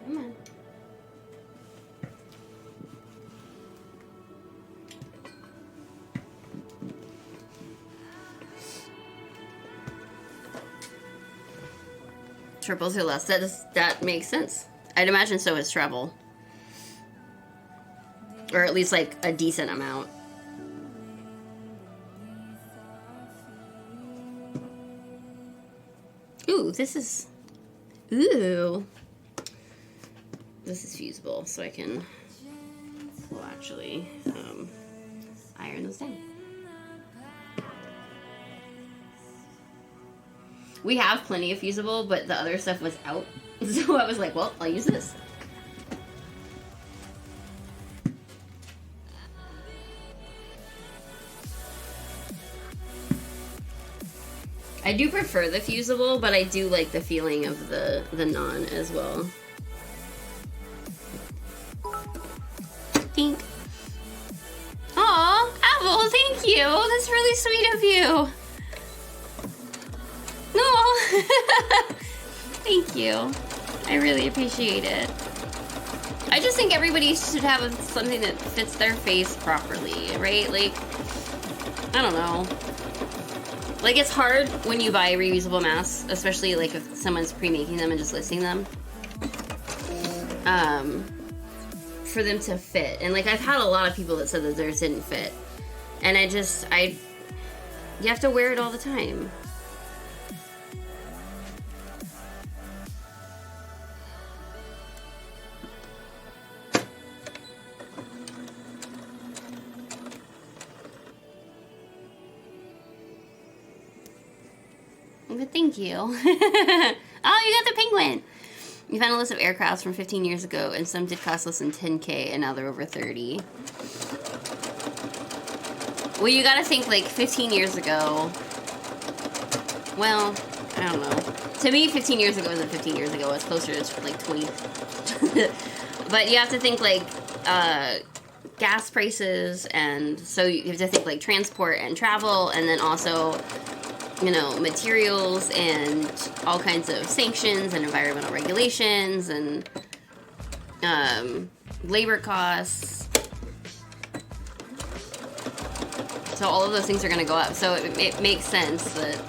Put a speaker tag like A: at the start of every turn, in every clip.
A: Come on. Triples or less. That makes sense. I'd imagine so is travel. Or at least like a decent amount. Ooh, this is... Ooh. This is fusible, so I can... Well, actually, iron those down. We have plenty of fusible, but the other stuff was out. So I was like, well, I'll use this. I do prefer the fusible, but I do like the feeling of the non as well. Tink. Aw, Apple, thank you. That's really sweet of you. No. Thank you. I really appreciate it. I just think everybody should have something that fits their face properly, right? Like, I don't know. Like, it's hard when you buy reusable masks, especially like if someone's pre-making them and just listing them, for them to fit. And like, I've had a lot of people that said that theirs didn't fit, and you have to wear it all the time. But thank you. Oh, you got the penguin. You found a list of aircrafts from 15 years ago, and some did cost less than 10K, and now they're over 30. Well, you gotta think, like, 15 years ago... Well, I don't know. To me, 15 years ago isn't 15 years ago. It's closer to, like, 20. But you have to think, like, gas prices, and so you have to think, like, transport and travel, and then also... you know, materials and all kinds of sanctions and environmental regulations and labor costs. So all of those things are going to go up. So it makes sense that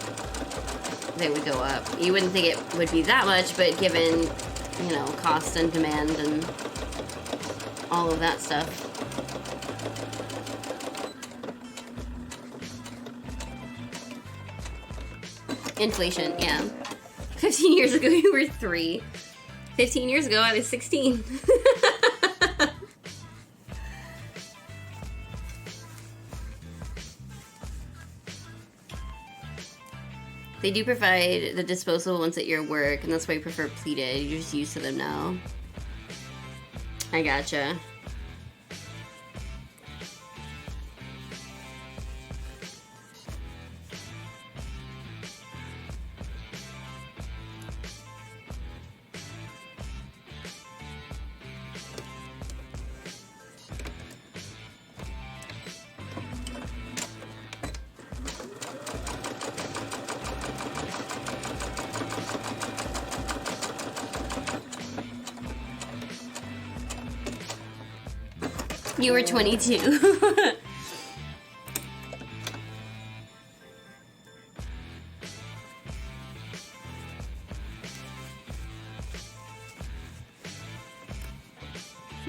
A: they would go up. You wouldn't think it would be that much, but given, you know, cost and demand and all of that stuff. Inflation, yeah. 15 years ago, you were 3. 15 years ago, I was 16. They do provide the disposable ones at your work, and that's why you prefer pleated. You're just used to them now. I gotcha. You were 22.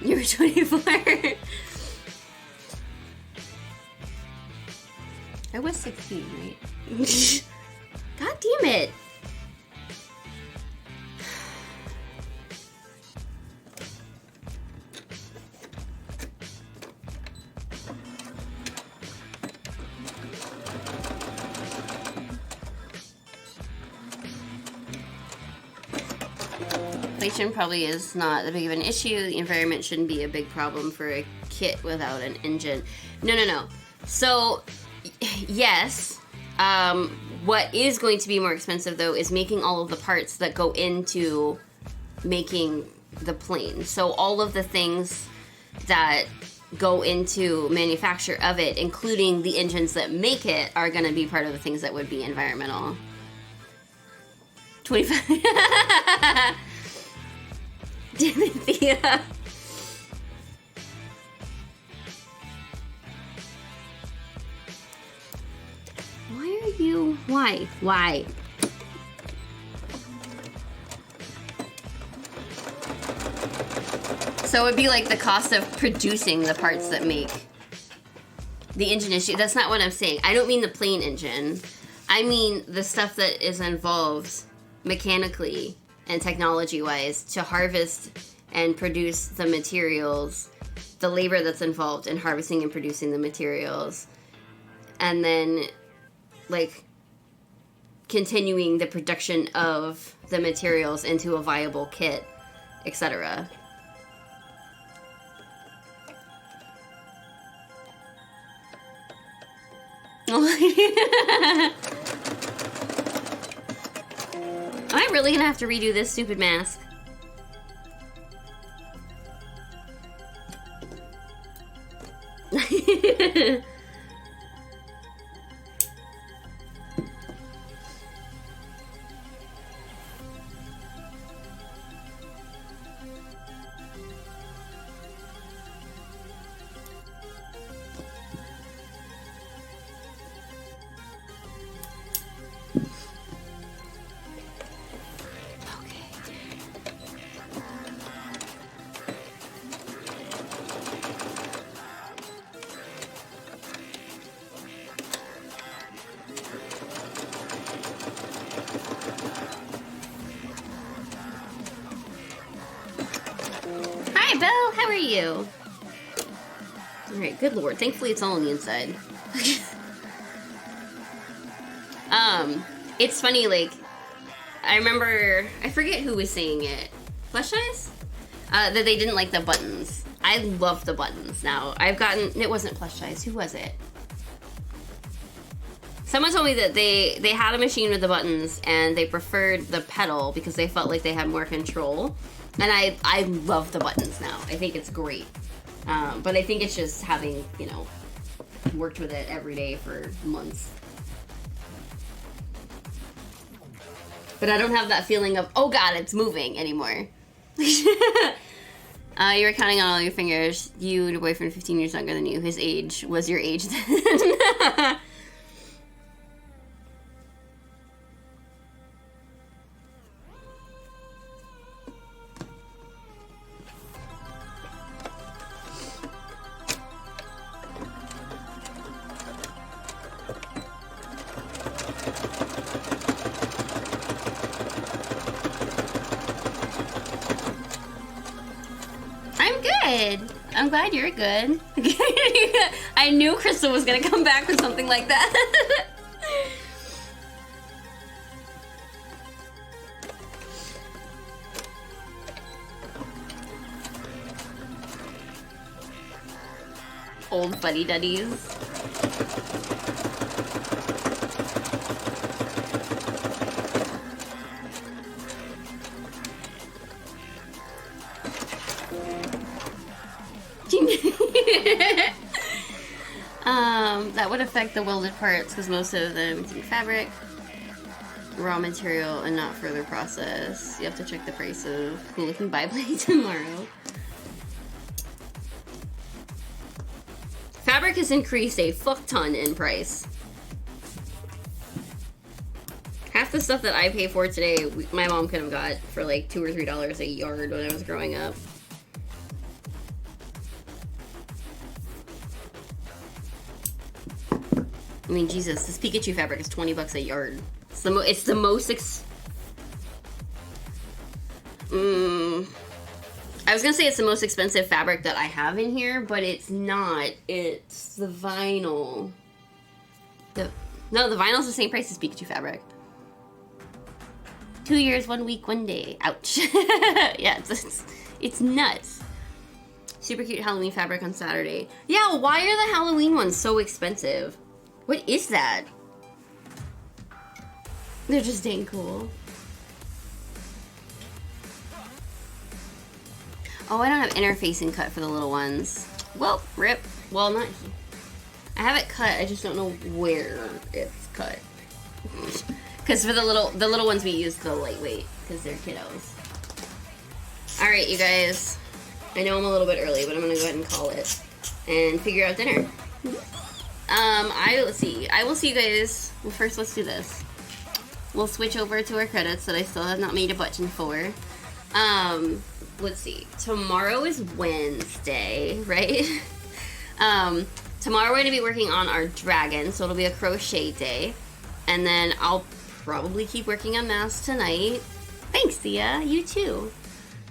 A: You were 24. I was 16, right? God damn it. Inflation probably is not that big of an issue. The environment shouldn't be a big problem for a kit without an engine. No. So, yes. What is going to be more expensive, though, is making all of the parts that go into making the plane. So all of the things that go into manufacture of it, including the engines that make it, are going to be part of the things that would be environmental. 25. Dorothea. Why are you... Why? Why? So it'd be like the cost of producing the parts that make the engine issue. That's not what I'm saying. I don't mean the plain engine. I mean the stuff that is involved mechanically and technology-wise to harvest and produce the materials, the labor that's involved in harvesting and producing the materials, and then, like, continuing the production of the materials into a viable kit, etc. Am I really gonna have to redo this stupid mask? Hi, Belle. How are you? Alright, good lord. Thankfully, it's all on the inside. It's funny, like, I remember, I forget who was saying it. Plush Eyes? That they didn't like the buttons. I love the buttons now. It wasn't Plush Eyes. Who was it? Someone told me that they had a machine with the buttons and they preferred the pedal because they felt like they had more control. And I love the buttons now. I think it's great. But I think it's just having, you know, worked with it every day for months. But I don't have that feeling of, oh god, it's moving anymore. You were counting on all your fingers. You and your boyfriend 15 years younger than you. His age was your age then. I'm glad you're good. I knew Crystal was gonna come back with something like that. Old fuddy-duddies. That would affect the welded parts because most of them is fabric, raw material, and not further process. You have to check the price of cool-looking biblade tomorrow. Fabric has increased a fuck ton in price. Half the stuff that I pay for today, my mom could have got for like $2 or $3 a yard when I was growing up. I mean, Jesus, this Pikachu fabric is 20 bucks a yard. It's the most I was gonna say it's the most expensive fabric that I have in here, but it's not. It's the vinyl. No, the vinyl's the same price as Pikachu fabric. 2 years, 1 week, 1 day. Ouch. Yeah, it's nuts. Super cute Halloween fabric on Saturday. Yeah, why are the Halloween ones so expensive? What is that? They're just dang cool. Oh, I don't have interfacing cut for the little ones. Well, rip. Well, not. I have it cut. I just don't know where it's cut. Because for the little ones we use the lightweight because they're kiddos. Alright, you guys. I know I'm a little bit early, but I'm gonna go ahead and call it and figure out dinner. Let's see. I will see you guys. Well, first, let's do this. We'll switch over to our credits that I still have not made a button for. Let's see. Tomorrow is Wednesday, right? Tomorrow we're going to be working on our dragon, so it'll be a crochet day. And then I'll probably keep working on masks tonight. Thanks, Thea. You too.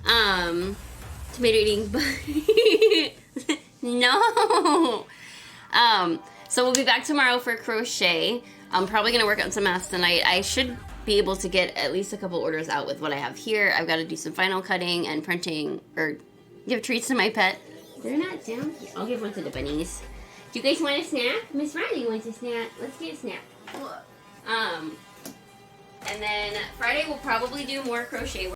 A: Tomato eating. No. So we'll be back tomorrow for crochet. I'm probably going to work on some masks tonight. I should be able to get at least a couple orders out with what I have here. I've got to do some final cutting and printing, or give treats to my pet. They're not down here. I'll give one to the bunnies. Do you guys want a snack? Miss Riley wants a snack. Let's get a snack. And then Friday we'll probably do more crochet work.